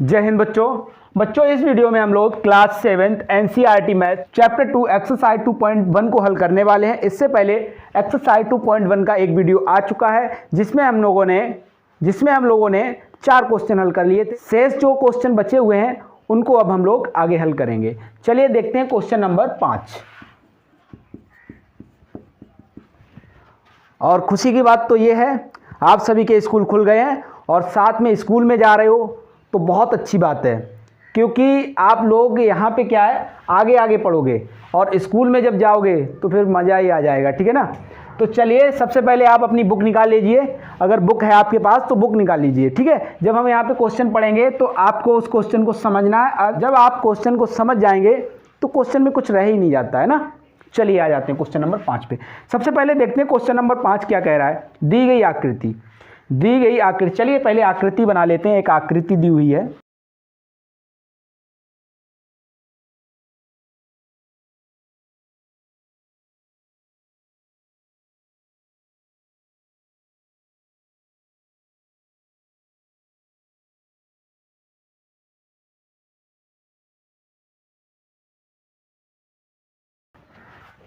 जय हिंद बच्चों इस वीडियो में हम लोग class 7th NCERT math chapter 2 exercise 2.1 को हल करने वाले हैं। इससे पहले एक्सरसाइज 2.1 का एक वीडियो आ चुका है जिसमें हम लोगों ने 4 क्वेश्चन हल कर लिए थे। शेष जो क्वेश्चन बचे हुए हैं उनको अब हम लोग आगे हल करेंगे। चलिए देखते हैं क्वेश्चन नंबर 5। और खुशी की बात तो ये है आप सभी के स्कूल खुल गए हैं और साथ में स्कूल में जा रहे हो तो बहुत अच्छी बात है, क्योंकि आप लोग यहाँ पे क्या है आगे आगे पढ़ोगे और स्कूल में जब जाओगे तो फिर मज़ा ही आ जाएगा। ठीक है ना। तो चलिए सबसे पहले आप अपनी बुक निकाल लीजिए। अगर बुक है आपके पास तो बुक निकाल लीजिए। ठीक है। जब हम यहाँ पे क्वेश्चन पढ़ेंगे तो आपको उस क्वेश्चन को समझना है। जब आप क्वेश्चन को समझ जाएंगे तो क्वेश्चन में कुछ रह ही नहीं जाता है ना। चलिए आ जाते हैं क्वेश्चन नंबर 5 पे। सबसे पहले देखते हैं क्वेश्चन नंबर 5 क्या कह रहा है। दी गई आकृति, चलिए पहले आकृति बना लेते हैं। एक आकृति दी हुई है।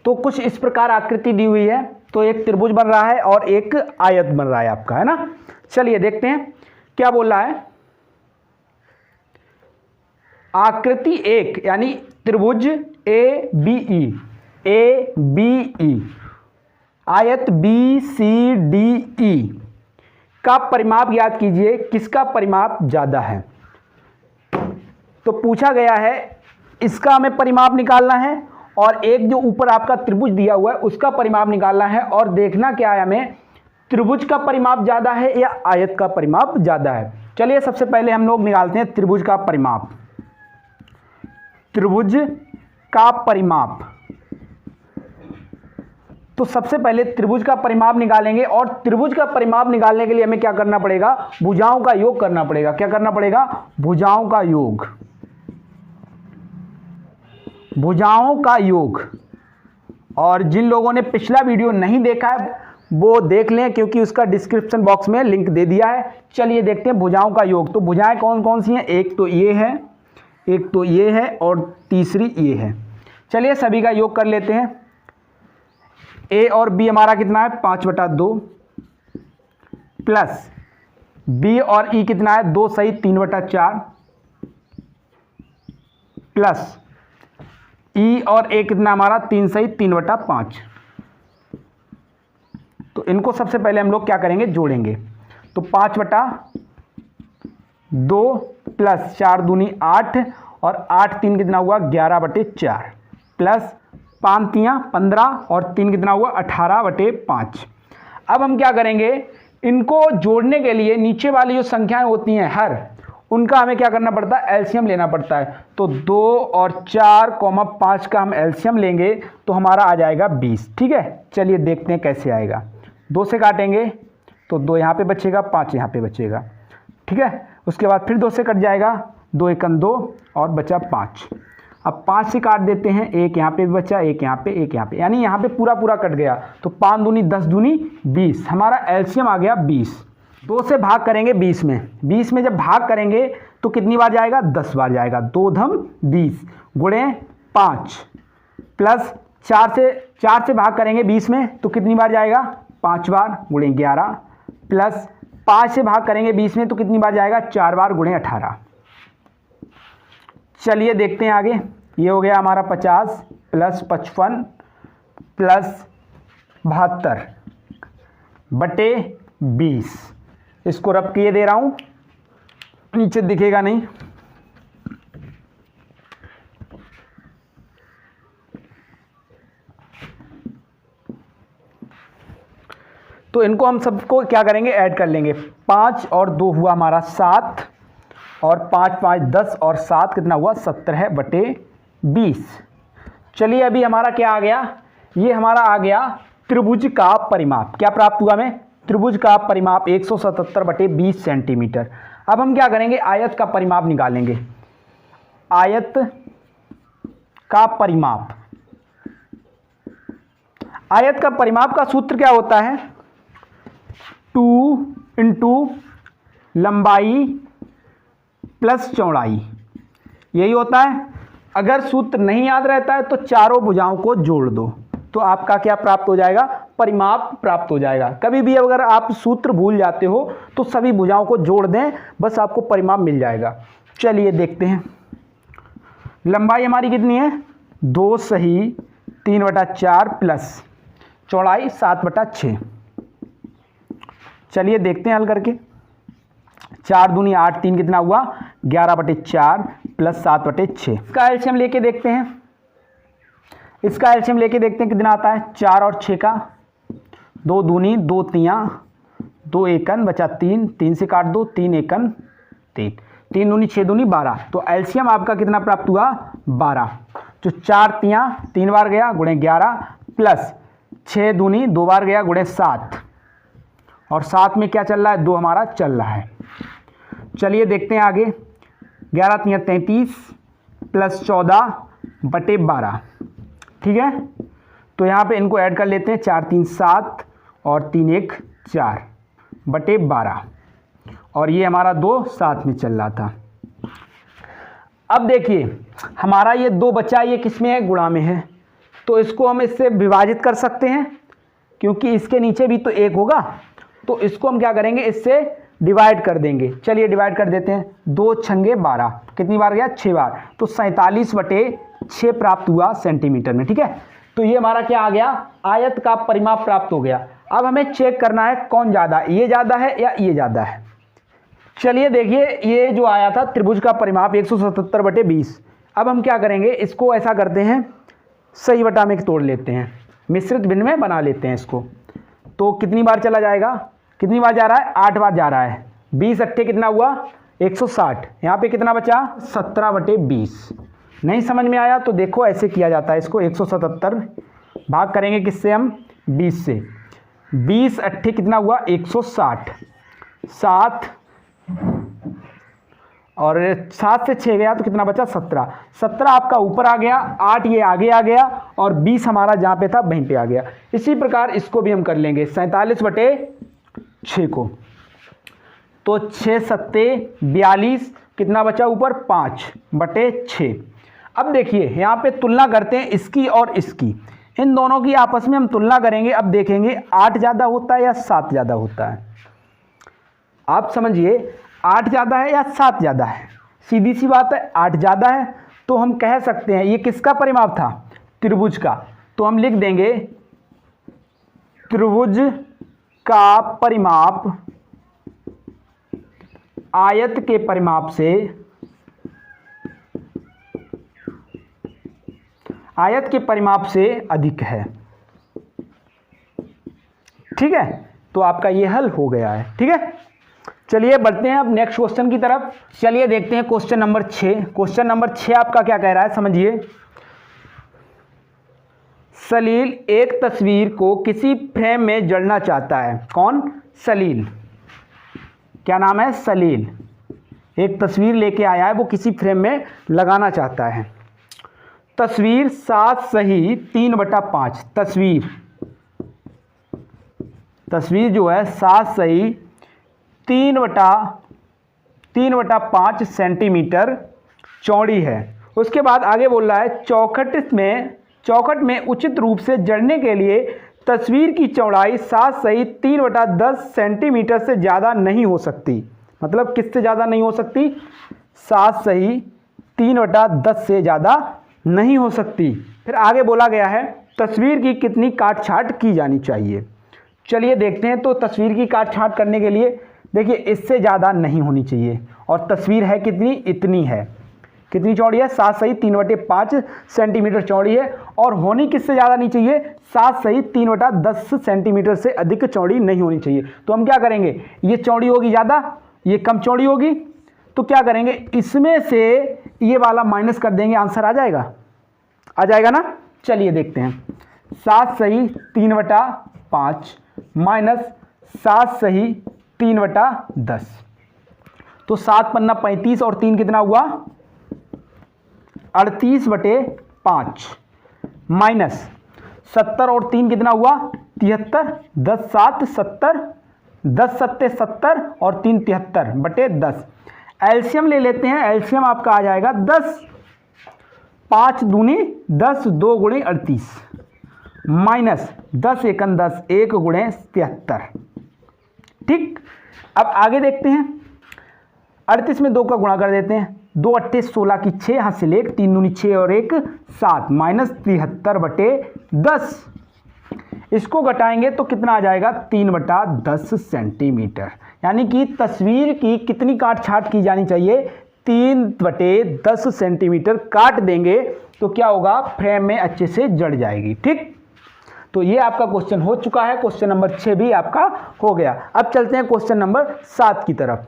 तो कुछ इस प्रकार आकृति दी हुई है। तो एक त्रिभुज बन रहा है और एक आयत बन रहा है आपका, है ना। चलिए देखते हैं क्या बोल रहा है। आकृति 1 यानी त्रिभुज ए बी ई, आयत बी सी डी ई का परिमाप याद कीजिए। किसका परिमाप ज्यादा है। तो पूछा गया है इसका हमें परिमाप निकालना है और एक जो ऊपर आपका त्रिभुज दिया हुआ है उसका परिमाप निकालना है। और देखना क्या है, हमें त्रिभुज का परिमाप ज्यादा है या आयत का परिमाप ज्यादा है। चलिए सबसे पहले हम लोग निकालते हैं त्रिभुज का परिमाप। त्रिभुज का परिमाप, तो सबसे पहले त्रिभुज का परिमाप निकालेंगे और त्रिभुज का परिमाप निकालने के लिए हमें क्या करना पड़ेगा, भुजाओं का योग करना पड़ेगा। क्या करना पड़ेगा, भुजाओं का योग। भुजाओं का योग। और जिन लोगों ने पिछला वीडियो नहीं देखा है वो देख लें, क्योंकि उसका डिस्क्रिप्शन बॉक्स में लिंक दे दिया है। चलिए देखते हैं भुजाओं का योग। तो भुजाएं कौन कौन सी हैं, एक तो ये है, एक तो ये है और तीसरी ये है। चलिए सभी का योग कर लेते हैं। ए और बी हमारा कितना है 5/2 प्लस बी और ई कितना है 2 सही 3/4 प्लस ई और ए कितना हमारा 3 सही 3/5। तो इनको सबसे पहले हम लोग क्या करेंगे, जोड़ेंगे। तो 5/2 प्लस 4 दूनी 8 और 8 3 कितना हुआ 11/4 प्लस 5 3 15 और 3 कितना हुआ 18/5। अब हम क्या करेंगे, इनको जोड़ने के लिए नीचे वाली जो संख्याएं होती हैं हर, उनका हमें क्या करना पड़ता है, एलसीएम लेना पड़ता है। तो 2 और 4, 5 का हम एलसीएम लेंगे तो हमारा आ जाएगा 20। ठीक है। चलिए देखते हैं कैसे आएगा। 2 से काटेंगे तो 2 यहाँ पे बचेगा, 5 यहाँ पे बचेगा। ठीक है। उसके बाद फिर 2 से कट जाएगा, 2 एकम 2 और बचा 5। अब 5 से काट देते हैं, एक यहाँ पे भी बचा, एक यहाँ पे, एक यहाँ पे, यानी यहाँ पे पूरा कट गया। तो 5 दूनी 10 दूनी 20, हमारा एलसीएम आ गया 20। 2 से भाग करेंगे 20 में, 20 में जब भाग करेंगे तो कितनी बार जाएगा, 10 बार जाएगा। 2 धम 20 गुणे 5 प्लस 4 से भाग करेंगे 20 में तो कितनी बार जाएगा, 5 बार गुणे 11 प्लस 5 से भाग करेंगे 20 में तो कितनी बार जाएगा, 4 बार गुणे 18। चलिए देखते हैं आगे। ये हो गया हमारा 50 प्लस 55 प्लस 72/20। इसको रब किए दे रहा हूं, नीचे दिखेगा नहीं। तो इनको हम सबको क्या करेंगे, ऐड कर लेंगे। 5 और 2 हुआ हमारा 7 और 5 5 10 और 7 कितना हुआ 17/20। चलिए अभी हमारा क्या आ गया, ये हमारा आ गया त्रिभुज का परिमाप। क्या प्राप्त हुआ हमें, त्रिभुज का परिमाप 177/20 सेंटीमीटर। अब हम क्या करेंगे, आयत का परिमाप निकालेंगे। आयत का परिमाप, आयत का परिमाप का सूत्र क्या होता है, 2 × लंबाई प्लस चौड़ाई, यही होता है। अगर सूत्र नहीं याद रहता है तो चारों भुजाओं को जोड़ दो तो आपका क्या प्राप्त हो जाएगा, परिमाप प्राप्त हो जाएगा। कभी भी अगर आप सूत्र भूल जाते हो तो सभी भुजाओं को जोड़ दें, बस आपको परिमाप मिल जाएगा। चलिए देखते हैं, लंबाई हमारी कितनी है, 2 सही 3/4 प्लस चौड़ाई 7/6। चलिए देखते हैं हल करके, 4 दूनी 8, 3 कितना हुआ 11/4 प्लस 7/6। इसका एलसीएम लेके देखते हैं, इसका एलसीएम लेके देखते हैं कितना आता है, 4 और 6 का, 2 दूनी 2 तियाँ 2 एकन बचा 3, 3 से काट दो 3 एकन 3, 3 दूनी 6 दूनी 12। तो एलसीएम आपका कितना प्राप्त हुआ 12। जो 4 तियाँ 3 बार गया गुणे 11 प्लस 6 दूनी 2 बार गया गुणे 7, और 7 में क्या चल रहा है, 2 हमारा चल रहा है। चलिए देखते हैं आगे, 11 तियाँ 33 प्लस 14/12, ठीक है। तो यहाँ पे इनको ऐड कर लेते हैं, 4 3 7 और 3 1 4/12, और ये हमारा 2 साथ में चल रहा था। अब देखिए हमारा ये 2 बचा, ये किस में है, गुणा में है, तो इसको हम इससे विभाजित कर सकते हैं क्योंकि इसके नीचे भी तो 1 होगा, तो इसको हम क्या करेंगे, इससे डिवाइड कर देंगे। चलिए डिवाइड कर देते हैं, 2 छंगे 12, कितनी बार गया 6 बार, तो 47/6 प्राप्त हुआ सेंटीमीटर में, ठीक है। तो ये हमारा क्या आ गया, आयत का परिमाप प्राप्त हो गया। अब हमें चेक करना है कौन ज़्यादा, ये ज़्यादा है या ये ज़्यादा है। चलिए देखिए, ये जो आया था त्रिभुज का परिमाप 177/20। अब हम क्या करेंगे, इसको ऐसा करते हैं, सही बटा में तोड़ लेते हैं, मिश्रित भिन्न में बना लेते हैं इसको। तो कितनी बार चला जाएगा, कितनी बार जा रहा है, 8 बार जा रहा है। 20 अट्ठे कितना हुआ 160, यहाँ पे कितना बचा 17/20। नहीं समझ में आया तो देखो ऐसे किया जाता है इसको, 177 भाग करेंगे किससे हम, 20 से। 20 अट्ठे कितना हुआ 160, 7 और 7 से 6 गया तो कितना बचा 17। 17 आपका ऊपर आ गया, 8 ये आगे आ गया, और 20 हमारा जहाँ पे था वहीं पे आ गया। इसी प्रकार इसको भी हम कर लेंगे 47/6 को। तो 6 सत्ते 42, कितना बचा ऊपर 5/6। अब देखिए यहाँ पे तुलना करते हैं इसकी और इसकी, इन दोनों की आपस में हम तुलना करेंगे। अब देखेंगे 8 ज़्यादा होता है या 7 ज़्यादा होता है। आप समझिए 8 ज़्यादा है या 7 ज़्यादा है, सीधी सी बात है 8 ज़्यादा है। तो हम कह सकते हैं ये किसका परिमाप था, त्रिभुज का। तो हम लिख देंगे त्रिभुज का परिमाप आयत के परिमाप से, आयत के परिमाप से अधिक है, ठीक है। तो आपका ये हल हो गया है, ठीक है। चलिए बढ़ते हैं अब नेक्स्ट क्वेश्चन की तरफ। चलिए देखते हैं क्वेश्चन नंबर 6। क्वेश्चन नंबर 6 आपका क्या कह रहा है, समझिए। सलील एक तस्वीर को किसी फ्रेम में जड़ना चाहता है। कौन, सलील, क्या नाम है, सलील। एक तस्वीर लेके आया है, वो किसी फ्रेम में लगाना चाहता है। तस्वीर 7 सही 3/5, तस्वीर जो है 7 सही 3/5 सेंटीमीटर चौड़ी है। उसके बाद आगे बोल रहा है चौखट में उचित रूप से जड़ने के लिए तस्वीर की चौड़ाई 7 सही 3/10 सेंटीमीटर से ज़्यादा नहीं हो सकती। मतलब किससे ज़्यादा नहीं हो सकती, 7 सही 3/10 से ज़्यादा नहीं हो सकती। फिर आगे बोला गया है तस्वीर की कितनी काट छाँट की जानी चाहिए। चलिए देखते हैं। तो तस्वीर की काट छाँट करने के लिए देखिए इससे ज़्यादा नहीं होनी चाहिए, और तस्वीर है कितनी, इतनी है। कितनी चौड़ी है, 7 सही 3/5 सेंटीमीटर चौड़ी है, और होनी किससे ज़्यादा नहीं चाहिए, 7 सही 3/10 सेंटीमीटर से अधिक चौड़ी नहीं होनी चाहिए। तो हम क्या करेंगे, ये चौड़ी होगी ज़्यादा, ये कम चौड़ी होगी, तो क्या करेंगे, इसमें से ये वाला माइनस कर देंगे, आंसर आ जाएगा ना। चलिए देखते हैं, 7 सही 3/5 माइनस 7 सही 3/10, तो 7 पन्ना 35 और 3 कितना हुआ 38/5 माइनस 70 और 3 कितना हुआ 73, 10 7 70, 10 सत्ते 70 और 3 73/10। एलसीएम ले लेते हैं। एलसीएम आपका आ जाएगा 10, 5 दूनी 10, 2 गुणे 38 माइनस 10 एकन 10, 1 गुणे 73। ठीक, अब आगे देखते हैं। 38 में 2 का गुणा कर देते हैं। 2 अट्ठे 16 की 6, यहाँ से लेक 3 दूनी 6 और 1 7 माइनस 73/10। इसको घटाएंगे तो कितना आ जाएगा 3/10 सेंटीमीटर। यानी कि तस्वीर की कितनी काट छाट की जानी चाहिए, 3/10 सेंटीमीटर काट देंगे तो क्या होगा, फ्रेम में अच्छे से जड़ जाएगी। ठीक, तो ये आपका क्वेश्चन हो चुका है। क्वेश्चन नंबर 6 भी आपका हो गया। अब चलते हैं क्वेश्चन नंबर 7 की तरफ।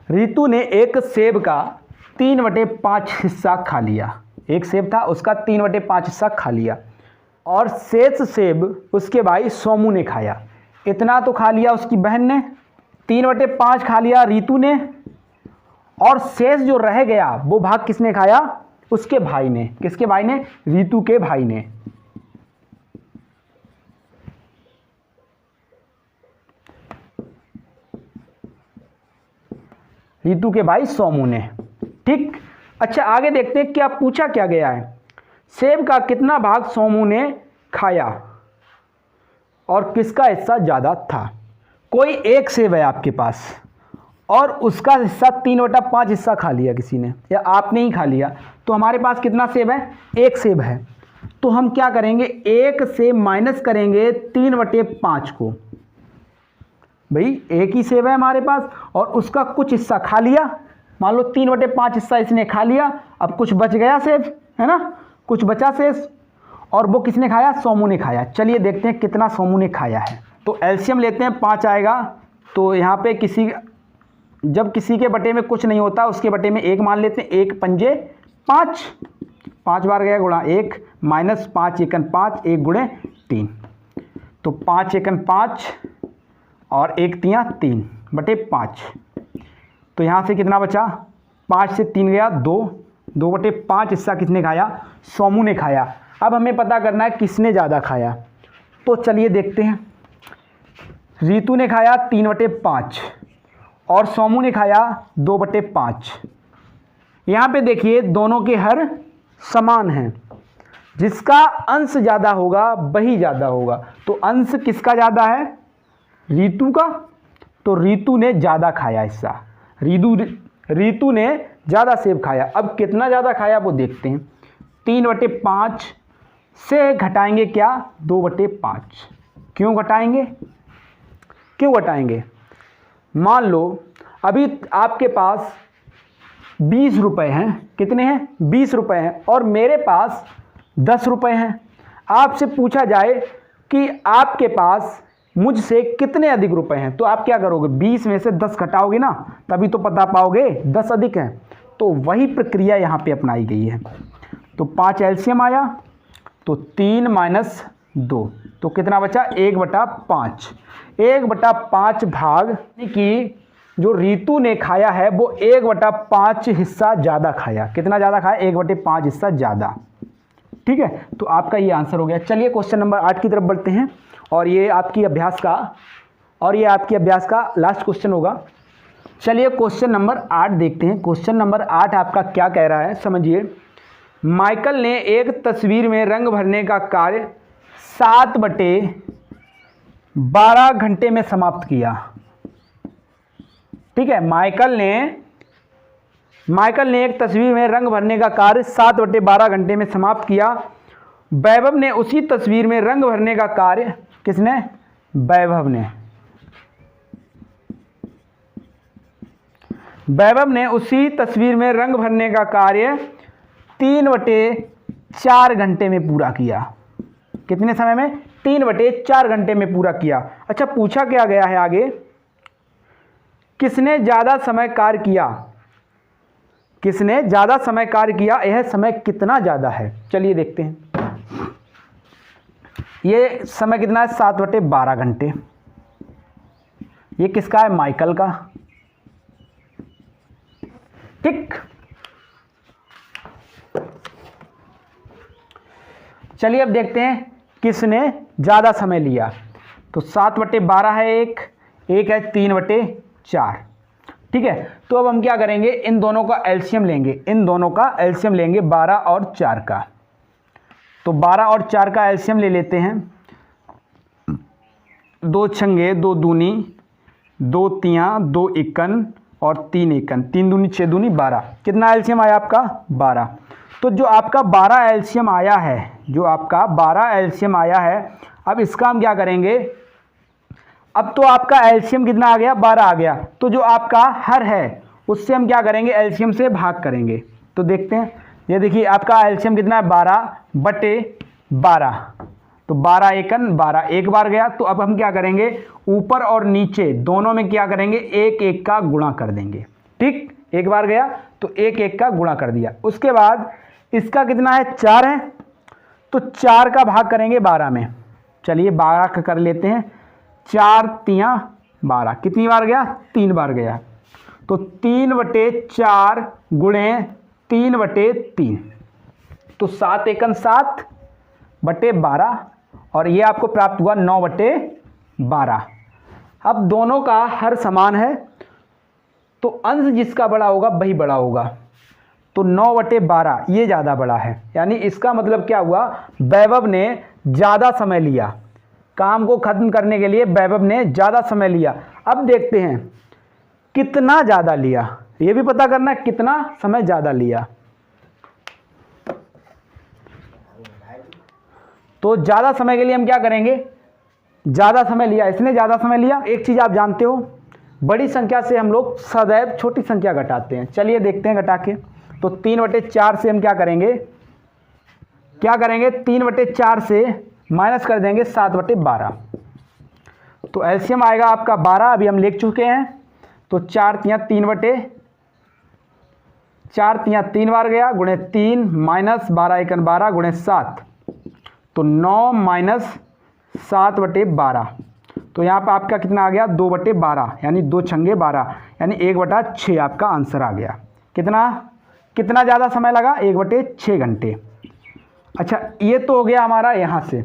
रितु ने एक सेब का 3/5 हिस्सा खा लिया। एक सेब था, उसका 3/5 हिस्सा खा लिया और शेष सेब उसके भाई सोमू ने खाया। इतना तो खा लिया उसकी बहन ने, 3/5 खा लिया रितु ने, और शेष जो रह गया वो भाग किसने खाया, उसके भाई ने। किसके भाई ने, रितु के भाई ने। रितु के भाई सोमू ने। ठीक, अच्छा आगे देखते हैं क्या पूछा क्या गया है। सेब का कितना भाग सोमू ने खाया और किसका हिस्सा ज़्यादा था। कोई एक सेब है आपके पास और उसका हिस्सा 3/5 हिस्सा खा लिया किसी ने, या आपने ही खा लिया, तो हमारे पास कितना सेब है, एक सेब है। तो हम क्या करेंगे, एक से माइनस करेंगे 3/5 को। भाई एक ही सेब है हमारे पास और उसका कुछ हिस्सा खा लिया, मान लो 3/5 हिस्सा इसने खा लिया, अब कुछ बच गया सेब, है ना, कुछ बचा शेष, और वो किसने खाया, सोमू ने खाया। चलिए देखते हैं कितना सोमू ने खाया है। तो एलसीएम लेते हैं, 5 आएगा। तो यहाँ पे जब किसी के बटे में कुछ नहीं होता उसके बटे में 1 मान लेते हैं। 1 पंजे 5, 5 बार गया गुणा 1 माइनस 5 एकन 5, 1 गुणे 3, तो 5 एकन 5 और 1 तियाँ 3/5। तो यहाँ से कितना बचा, 5 से 3 गया 2, 2/5 हिस्सा किसने खाया, सोमू ने खाया। अब हमें पता करना है किसने ज़्यादा खाया। तो चलिए देखते हैं। रितु ने खाया 3/5 और सोमू ने खाया 2/5। यहाँ पे देखिए दोनों के हर समान हैं, जिसका अंश ज़्यादा होगा वही ज़्यादा होगा। तो अंश किसका ज़्यादा है, रितु का, तो रितु ने ज़्यादा खाया हिस्सा। रितु ने ज़्यादा सेब खाया। अब कितना ज़्यादा खाया वो देखते हैं। 3/5 से घटाएंगे क्या, 2/5। क्यों घटाएंगे, मान लो अभी आपके पास 20 रुपये हैं। कितने हैं, 20 रुपये हैं, और मेरे पास 10 रुपये हैं। आपसे पूछा जाए कि आपके पास मुझसे कितने अधिक रुपए हैं, तो आप क्या करोगे, 20 में से 10 घटाओगे ना, तभी तो पता पाओगे 10 अधिक हैं। तो वही प्रक्रिया यहाँ पे अपनाई गई है। तो 5 एलसीएम आया, तो 3 माइनस 2, तो कितना बचा, 1/5। 1/5 भाग कि जो रितु ने खाया है वो 1/5 हिस्सा ज़्यादा खाया। कितना ज़्यादा खाया, 1/5 हिस्सा ज़्यादा। ठीक है, तो आपका ये आंसर हो गया। चलिए क्वेश्चन नंबर 8 की तरफ बढ़ते हैं, और ये आपकी अभ्यास का लास्ट क्वेश्चन होगा। चलिए क्वेश्चन नंबर 8 देखते हैं। क्वेश्चन नंबर 8 आपका क्या कह रहा है, समझिए। माइकल ने एक तस्वीर में रंग भरने का कार्य 7/12 घंटे में समाप्त किया। ठीक है, माइकल ने एक तस्वीर में रंग भरने का कार्य 7/12 घंटे में समाप्त किया। वैभव ने उसी तस्वीर में रंग भरने का कार्य, किसने, वैभव ने उसी तस्वीर में रंग भरने का कार्य 3/4 घंटे में पूरा किया। कितने समय में, 3/4 घंटे में पूरा किया। अच्छा पूछा क्या गया है आगे, किसने ज़्यादा समय कार्य किया, यह समय कितना ज़्यादा है। चलिए देखते हैं। ये समय कितना है, 7/12 घंटे। ये किसका है, माइकल का। ठीक, चलिए अब देखते हैं किसने ज़्यादा समय लिया। तो 7/12 है एक है 3/4। ठीक है। तो अब हम क्या करेंगे, इन दोनों का एलसीएम लेंगे, इन दोनों का एलसीएम लेंगे 12 और 4 का। तो 12 और 4 का एलसीएम ले लेते हैं। 2 छंगे 2 दूनी, 2 तियाँ 2 इक्कन और 3 इक्कन, 3 दूनी 6 दूनी 12। कितना एलसीएम आया आपका 12। तो जो आपका 12 एलसीएम आया है, जो आपका 12 एलसीएम आया है, अब इसका हम क्या करेंगे, अब तो आपका एलसीएम कितना आ गया 12 आ गया। तो जो आपका हर है उससे हम क्या करेंगे, एलसीएम से भाग करेंगे। तो देखते हैं, ये देखिए आपका एलसीएम कितना है 12/12। तो 12 एकन 12 एक बार गया। तो अब हम क्या करेंगे, ऊपर और नीचे दोनों में क्या करेंगे, 1 का गुणा कर देंगे। ठीक, एक बार गया तो 1 का गुणा कर दिया। उसके बाद इसका कितना है 4 है, तो 4 का भाग करेंगे 12 में। चलिए 12 का कर लेते हैं। 4 तियाँ 12, कितनी बार गया 3 बार गया। तो 3/4 गुणे 3/3, तो 7 एकन 7/12 और ये आपको प्राप्त हुआ 9/12। अब दोनों का हर समान है तो अंश जिसका बड़ा होगा वही बड़ा होगा। तो 9/12 ये ज़्यादा बड़ा है, यानी इसका मतलब क्या हुआ, वैभव ने ज़्यादा समय लिया, काम को खत्म करने के लिए वैभव ने ज़्यादा समय लिया। अब देखते हैं कितना ज़्यादा लिया, ये भी पता करना है कितना समय ज़्यादा लिया। तो ज़्यादा समय के लिए हम क्या करेंगे, ज़्यादा समय लिया, इसने ज़्यादा समय लिया। एक चीज़ आप जानते हो, बड़ी संख्या से हम लोग सदैव छोटी संख्या घटाते हैं। चलिए देखते हैं घटा के। तो 3/4 से हम क्या करेंगे, 3/4 से माइनस कर देंगे 7/12। तो एलसीएम आएगा आपका 12, अभी हम लिख चुके हैं। तो 4 तियाँ 3/4 तियाँ 3 बार गया, गुणे 3 माइनस 12 एकन 12 गुणे 7, तो 9 माइनस 7/12। तो यहाँ पर आपका कितना आ गया 2/12, यानी 2 छंगे 12, यानी 1/6 आपका आंसर आ गया। कितना ज़्यादा समय लगा, 1/6 घंटे। अच्छा, ये तो हो गया हमारा यहाँ से।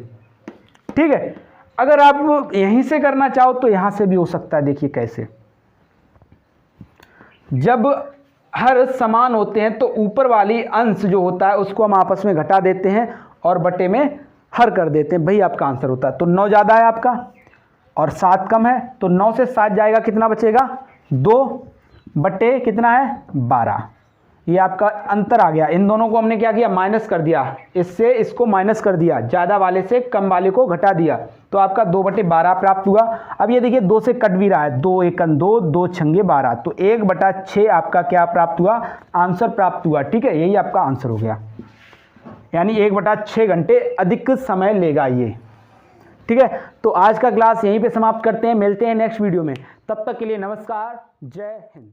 ठीक है, अगर आप यहीं से करना चाहो तो यहाँ से भी हो सकता है। देखिए कैसे, जब हर समान होते हैं तो ऊपर वाली अंश जो होता है उसको हम आपस में घटा देते हैं और बटे में हर कर देते हैं, वही आपका आंसर होता है। तो 9 ज़्यादा है आपका और 7 कम है, तो 9 से 7 जाएगा, कितना बचेगा 2 कितना है 12। ये आपका अंतर आ गया। इन दोनों को हमने क्या किया, माइनस कर दिया, इससे इसको माइनस कर दिया, ज़्यादा वाले से कम वाले को घटा दिया, तो आपका 2/12 प्राप्त हुआ। अब ये देखिए 2 से कट भी रहा है, 2 एकन 2, 2 छंगे 12, तो 1/6 आपका क्या प्राप्त हुआ, आंसर प्राप्त हुआ। ठीक है, यही आपका आंसर हो गया, यानी 1/6 घंटे अधिक समय लेगा ये। ठीक है, तो आज का क्लास यहीं पे समाप्त करते हैं, मिलते हैं नेक्स्ट वीडियो में। तब तक के लिए नमस्कार, जय हिंद।